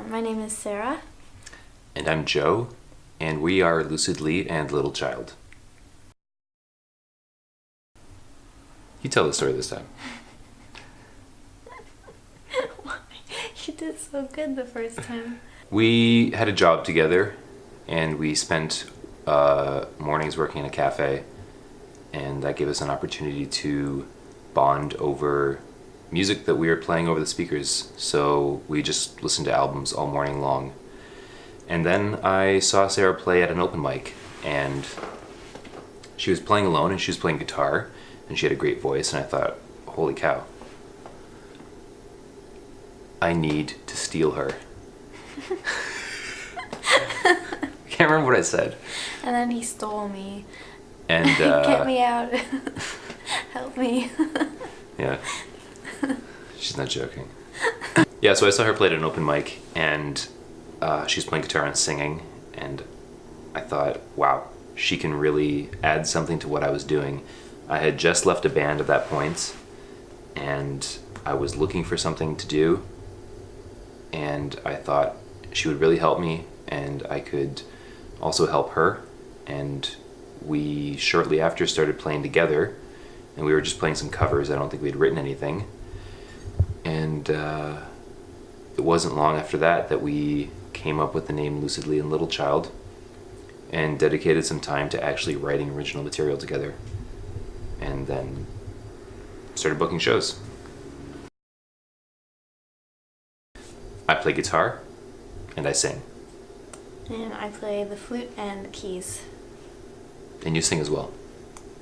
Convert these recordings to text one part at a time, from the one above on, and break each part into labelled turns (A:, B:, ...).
A: My name is Sarah.
B: And I'm Joe, and we are Lucid and Little Child. You tell the story this time.
A: You did so good the first time.
B: We had a job together, and we spent mornings working in a cafe, and that gave us an opportunity to bond over music that we were playing over the speakers. So we just listened to albums all morning long. And then I saw Sarah play at an open mic, and she was playing alone, and she was playing guitar, and she had a great voice, and I thought, holy cow, I need to steal her. I can't remember what I said.
A: And then he stole me.
B: And
A: Get me out. Help me.
B: Yeah. She's not joking. Yeah, so I saw her play at an open mic, and she's playing guitar and singing, and I thought, wow, she can really add something to what I was doing. I had just left a band at that point, and I was looking for something to do, and I thought she would really help me, and I could also help her, and we shortly after started playing together, and we were just playing some covers. I don't think we'd written anything, and it wasn't long after that we came up with the name Lucidly and Little Child, and dedicated some time to actually writing original material together, and then started booking shows. I play guitar, and I sing.
A: And I play the flute and the keys.
B: And you sing as well.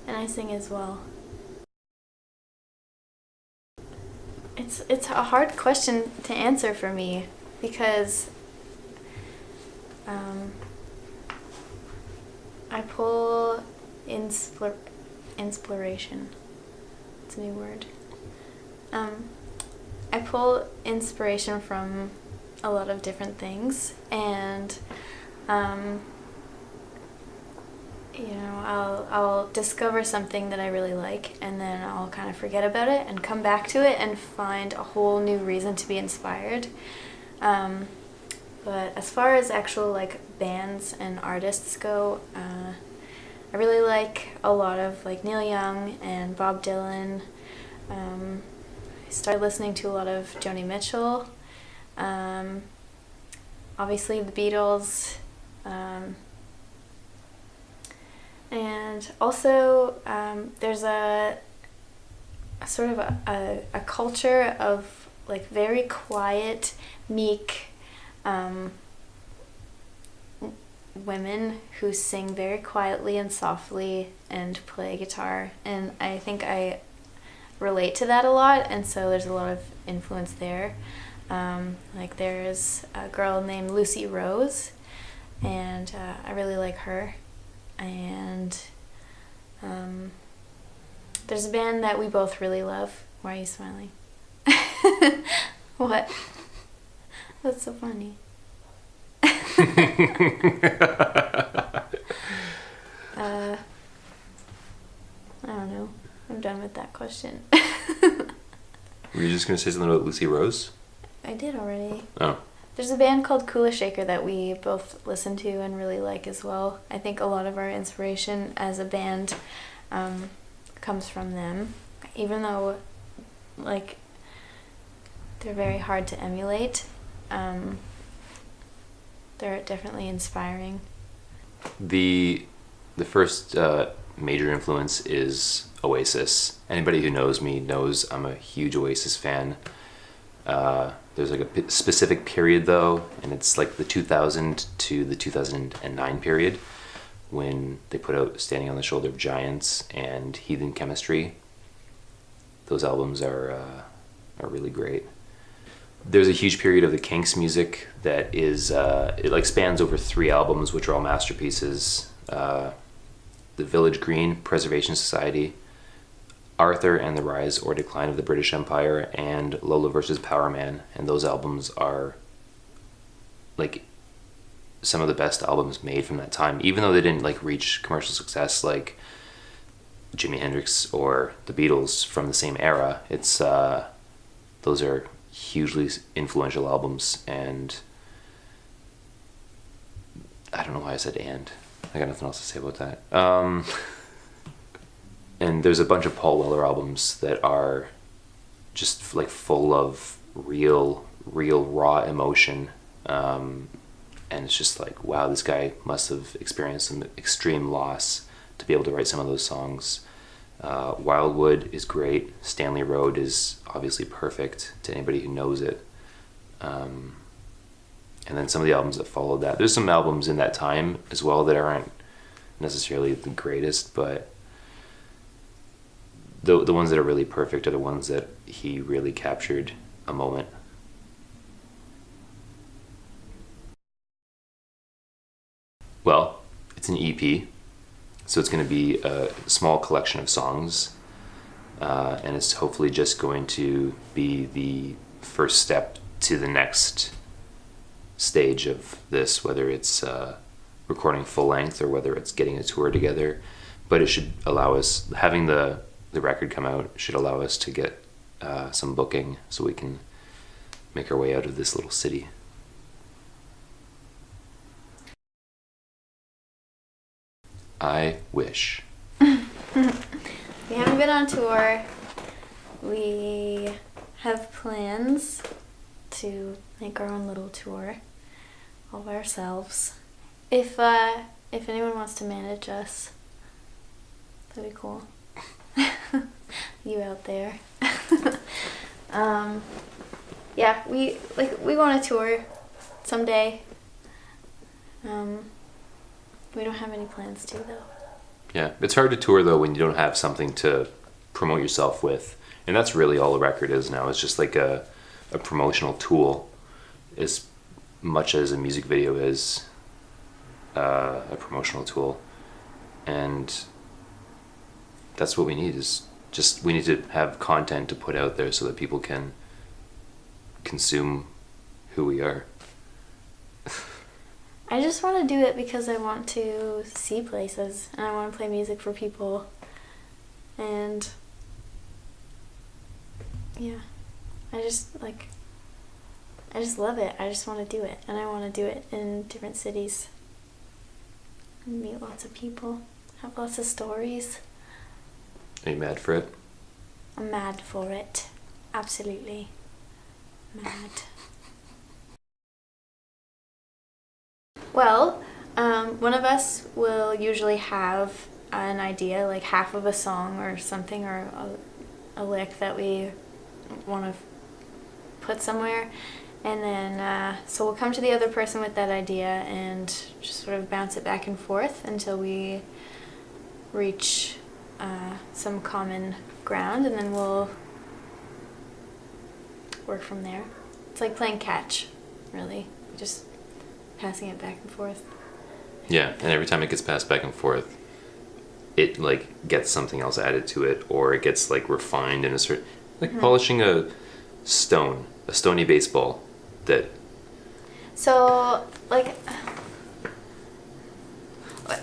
A: And I sing as well. It's a hard question to answer for me because I pull inspiration. It's a new word. I pull inspiration from a lot of different things, and I'll discover something that I really like, and then I'll kind of forget about it and come back to it and find a whole new reason to be inspired. But as far as actual bands and artists go, I really like a lot of Neil Young and Bob Dylan. I started listening to a lot of Joni Mitchell. Obviously the Beatles. And also there's a sort of a culture of very quiet, meek women who sing very quietly and softly and play guitar, and I think I relate to that a lot, and so there's a lot of influence there. There's a girl named Lucy Rose, and I really like her. And there's a band that we both really love. Why are you smiling? What? That's so funny. I don't know. I'm done with that question.
B: Were you just going to say something about Lucy Rose?
A: I did already.
B: Oh.
A: There's a band called Kula Shaker that we both listen to and really like as well. I think a lot of our inspiration as a band comes from them, even though they're very hard to emulate. They're definitely inspiring. The
B: first major influence is Oasis. Anybody who knows me knows I'm a huge Oasis fan. There's a specific period though, and it's the 2000 to the 2009 period when they put out Standing on the Shoulder of Giants and Heathen Chemistry. Those albums are really great. There's a huge period of the Kinks music that is it spans over 3 albums, which are all masterpieces. The Village Green, Preservation Society, Arthur and the Rise or Decline of the British Empire, and Lola vs. Power Man, and those albums are some of the best albums made from that time, even though they didn't reach commercial success like Jimi Hendrix or the Beatles from the same era. It's those are hugely influential albums, and I don't know why I said and. I got nothing else to say about that. And there's a bunch of Paul Weller albums that are just like full of real raw emotion. And it's just like, wow, this guy must have experienced some extreme loss to be able to write some of those songs. Wildwood is great. Stanley Road is obviously perfect to anybody who knows it. And then some of the albums that followed that. There's some albums in that time as well that aren't necessarily the greatest, but the ones that are really perfect are the ones that he really captured a moment. Well, it's an EP, so it's going to be a small collection of songs, and it's hopefully just going to be the first step to the next stage of this, whether it's recording full length or whether it's getting a tour together. But it should allow us, having the record come out should allow us to get some booking so we can make our way out of this little city. I wish.
A: We haven't been on tour. We have plans to make our own little tour all by ourselves. If anyone wants to manage us, that'd be cool. You out there. Yeah, we want to tour someday. We don't have any plans to, though.
B: Yeah, it's hard to tour though when you don't have something to promote yourself with, and that's really all a record is now. It's just like a promotional tool, as much as a music video is a promotional tool, and that's what we need. Is just we need to have content to put out there so that people can consume who we are.
A: I just want to do it because I want to see places and I want to play music for people. And yeah, I just love it. I just want to do it, and I want to do it in different cities and meet lots of people, have lots of stories.
B: Are you mad for it?
A: I'm mad for it. Absolutely mad. Well, one of us will usually have an idea, like half of a song or something, or a lick that we want to put somewhere. And then, so we'll come to the other person with that idea and just sort of bounce it back and forth until we reach some common ground, and then we'll work from there. It's like playing catch, really. Just passing it back and forth.
B: Yeah, and every time it gets passed back and forth, it like gets something else added to it, or it gets like refined in a certain, like polishing a stony baseball that.
A: So like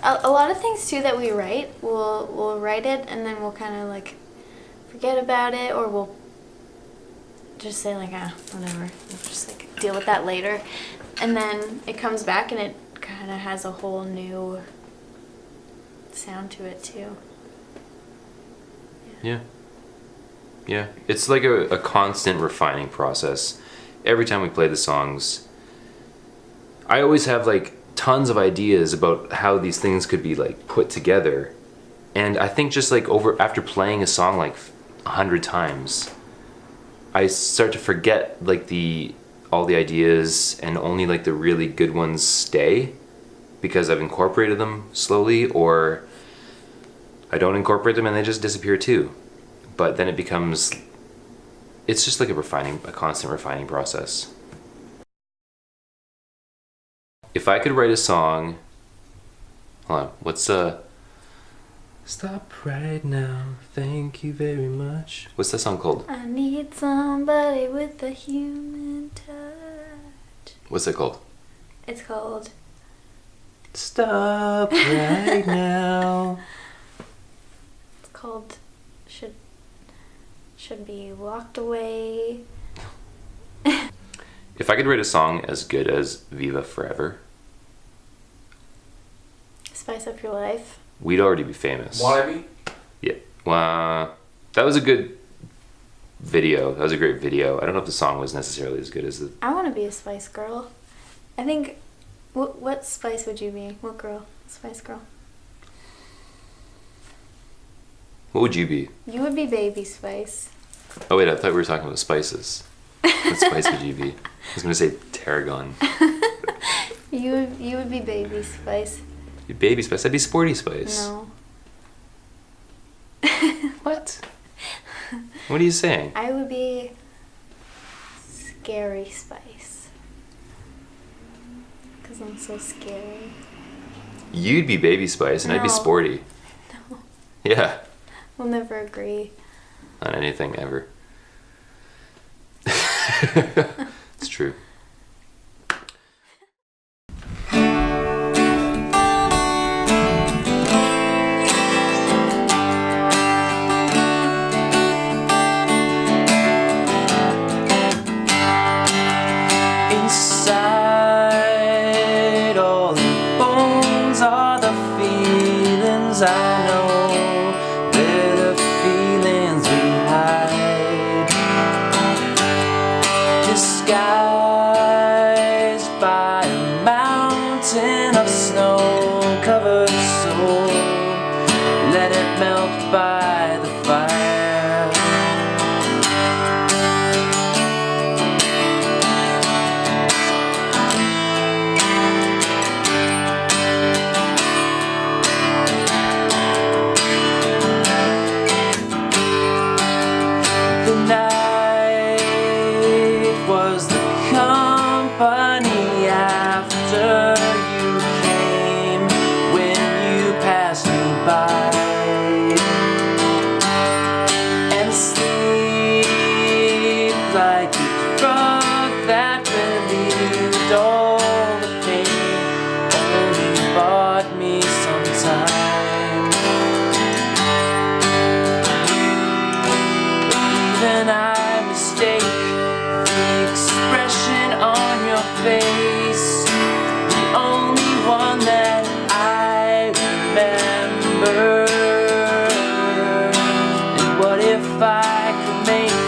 A: a lot of things too that we write, we'll write it and then we'll kind of like forget about it, or we'll just say like whatever, we'll just like deal with that later. And then it comes back and it kind of has a whole new sound to it too.
B: Yeah. It's like a constant refining process. Every time we play the songs, I always have like tons of ideas about how these things could be like put together. And I think just like after playing a song like 100 times, I start to forget like all the ideas, and only like the really good ones stay because I've incorporated them slowly, or I don't incorporate them and they just disappear too. But then it's just like a constant refining process. If I could write a song, hold on, what's Stop right now, thank you very much. What's that song called?
A: I need somebody with a human touch.
B: What's it called?
A: It's called
B: Stop right now.
A: It's called Should Be Locked Away.
B: If I could write a song as good as Viva Forever,
A: Spice of your life?
B: We'd already be famous.
C: Wanna be?
B: Yeah. Well, that was a good video. That was a great video. I don't know if the song was necessarily as good as the...
A: I want to be a Spice Girl. I think... What Spice would you be? What girl? Spice Girl.
B: What would you be?
A: You would be Baby Spice.
B: Oh wait, I thought we were talking about spices. What spice would you be? I was gonna say tarragon.
A: You would be Baby Spice.
B: Baby spice? I'd be sporty spice.
A: No.
B: What? What are you saying?
A: I would be Scary Spice. Because I'm so scary.
B: You'd be baby spice and I'd be
A: No.
B: sporty.
A: No.
B: Yeah.
A: We'll never agree.
B: On anything ever. It's true.
D: Inside all the bones are the feelings I know. They're the feelings we hide, disguised by a mountain of snow-covered soul. Let it melt by the fire. The night was the company after you came, when you passed me by, and sleep like a drug that relieved all the pain, only bought me some time. Even I mistake the expression on your face, the only one that I remember. And what if I could make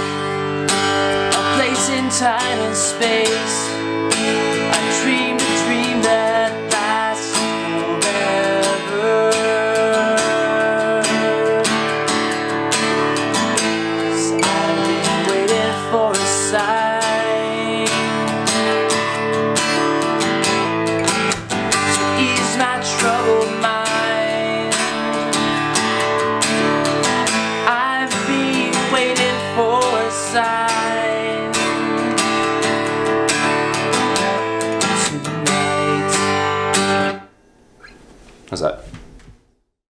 D: a place in time and space? I dreamed a dream that lasts forever. I've been waiting for a sign to ease my troubled mind. I've been waiting for a sign tonight.
B: How's that?